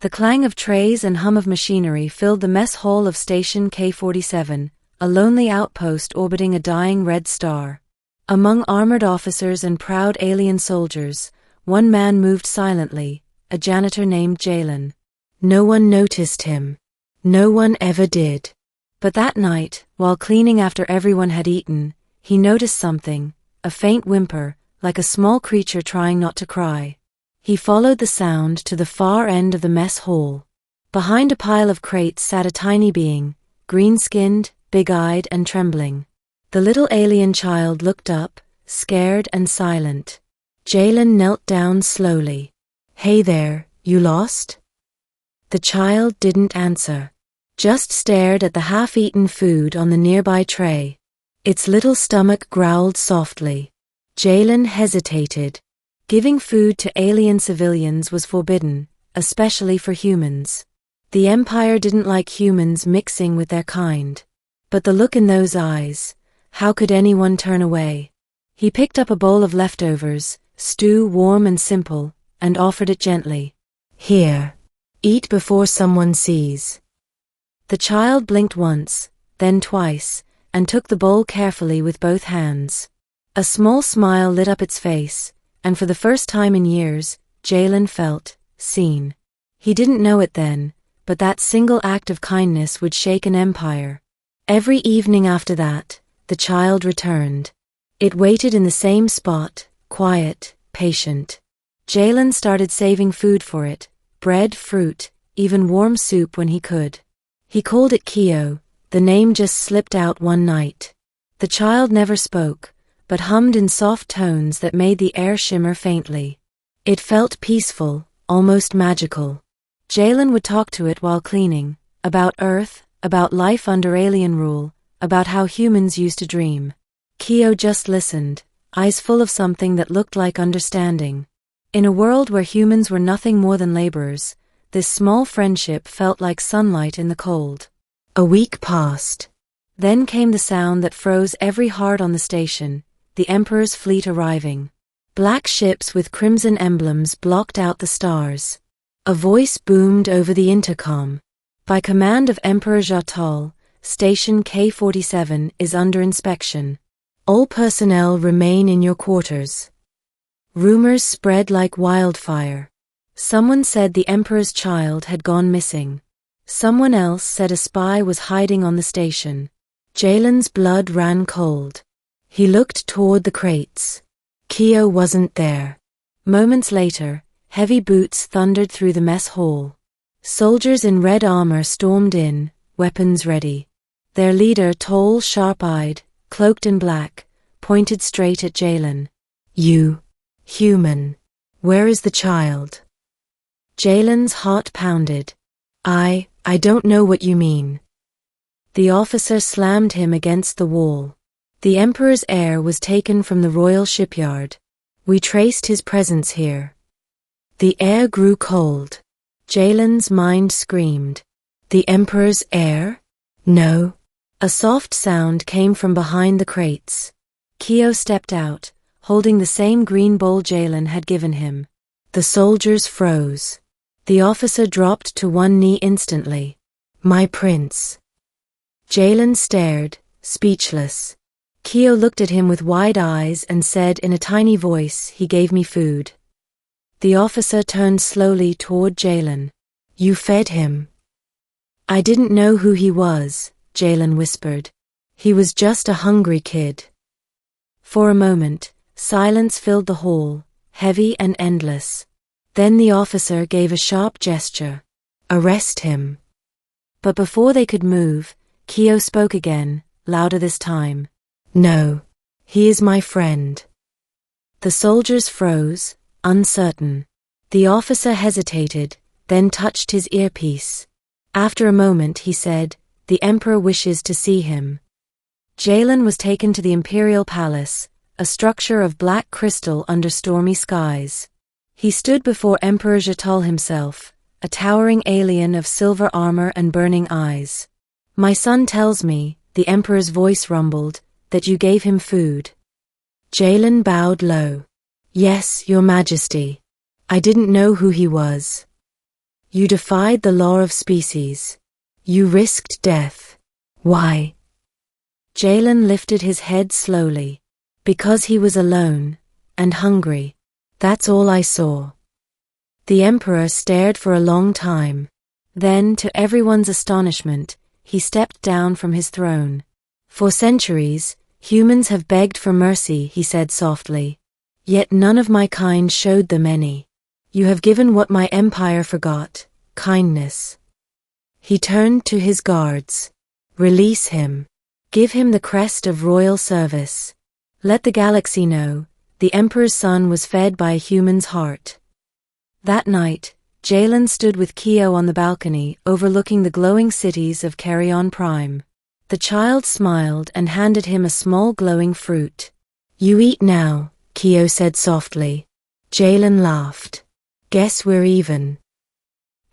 The clang of trays and hum of machinery filled the mess hall of Station K-47, a lonely outpost orbiting a dying red star. Among armored officers and proud alien soldiers, one man moved silently, a janitor named Jalen. No one noticed him. No one ever did. But that night, while cleaning after everyone had eaten, he noticed something, a faint whimper, like a small creature trying not to cry. He followed the sound to the far end of the mess hall. Behind a pile of crates sat a tiny being, green-skinned, big-eyed and trembling. The little alien child looked up, scared and silent. Jalen knelt down slowly. "Hey there, you lost?" The child didn't answer, just stared at the half-eaten food on the nearby tray. Its little stomach growled softly. Jalen hesitated. Giving food to alien civilians was forbidden, especially for humans. The Empire didn't like humans mixing with their kind. But the look in those eyes, how could anyone turn away? He picked up a bowl of leftovers, stew warm and simple, and offered it gently. "Here, eat before someone sees." The child blinked once, then twice, and took the bowl carefully with both hands. A small smile lit up its face, and for the first time in years, Jalen felt seen. He didn't know it then, but that single act of kindness would shake an empire. Every evening after that, the child returned. It waited in the same spot, quiet, patient. Jalen started saving food for it, bread, fruit, even warm soup when he could. He called it Keo. The name just slipped out one night. The child never spoke, but hummed in soft tones that made the air shimmer faintly. It felt peaceful, almost magical. Jalen would talk to it while cleaning, about Earth, about life under alien rule, about how humans used to dream. Keo just listened, eyes full of something that looked like understanding. In a world where humans were nothing more than laborers, this small friendship felt like sunlight in the cold. A week passed. Then came the sound that froze every heart on the station, the Emperor's fleet arriving. Black ships with crimson emblems blocked out the stars. A voice boomed over the intercom. "By command of Emperor Jatal, Station K-47 is under inspection. All personnel remain in your quarters." Rumors spread like wildfire. Someone said the Emperor's child had gone missing. Someone else said a spy was hiding on the station. Jalen's blood ran cold. He looked toward the crates. Keo wasn't there. Moments later, heavy boots thundered through the mess hall. Soldiers in red armor stormed in, weapons ready. Their leader, tall, sharp-eyed, cloaked in black, pointed straight at Jalen. "You, human, where is the child?" Jalen's heart pounded. I don't know what you mean." The officer slammed him against the wall. "The Emperor's heir was taken from the royal shipyard. We traced his presence here." The air grew cold. Jalen's mind screamed. "The Emperor's heir? No." A soft sound came from behind the crates. Keo stepped out, holding the same green bowl Jalen had given him. The soldiers froze. The officer dropped to one knee instantly. "My prince." Jalen stared, speechless. Keo looked at him with wide eyes and said in a tiny voice, "He gave me food." The officer turned slowly toward Jalen. "You fed him?" "I didn't know who he was," Jalen whispered. "He was just a hungry kid." For a moment, silence filled the hall, heavy and endless. Then the officer gave a sharp gesture. "Arrest him." But before they could move, Keo spoke again, louder this time. "No, he is my friend." The soldiers froze, uncertain. The officer hesitated, then touched his earpiece. After a moment he said, "The Emperor wishes to see him." Jalen was taken to the Imperial Palace, a structure of black crystal under stormy skies. He stood before Emperor Jatal himself, a towering alien of silver armor and burning eyes. "My son tells me," the Emperor's voice rumbled, "that you gave him food." Jalen bowed low. "Yes, Your Majesty. I didn't know who he was." You defied the law of species. You risked death. Why? Jalen lifted his head slowly. Because he was alone, and hungry. That's all I saw. The Emperor stared for a long time. Then, to everyone's astonishment, he stepped down from his throne. For centuries, humans have begged for mercy, he said softly. Yet none of my kind showed them any. You have given what my empire forgot, kindness. He turned to his guards. Release him. Give him the crest of royal service. Let the galaxy know, the Emperor's son was fed by a human's heart. That night, Jalen stood with Kyo on the balcony overlooking the glowing cities of Carrion Prime. The child smiled and handed him a small glowing fruit. You eat now, Kyo said softly. Jalen laughed. Guess we're even.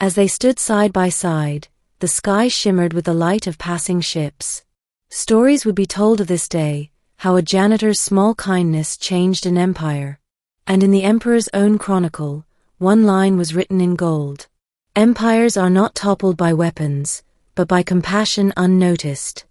As they stood side by side, the sky shimmered with the light of passing ships. Stories would be told of this day, how a janitor's small kindness changed an empire. And in the Emperor's own chronicle, one line was written in gold. Empires are not toppled by weapons, but by compassion unnoticed.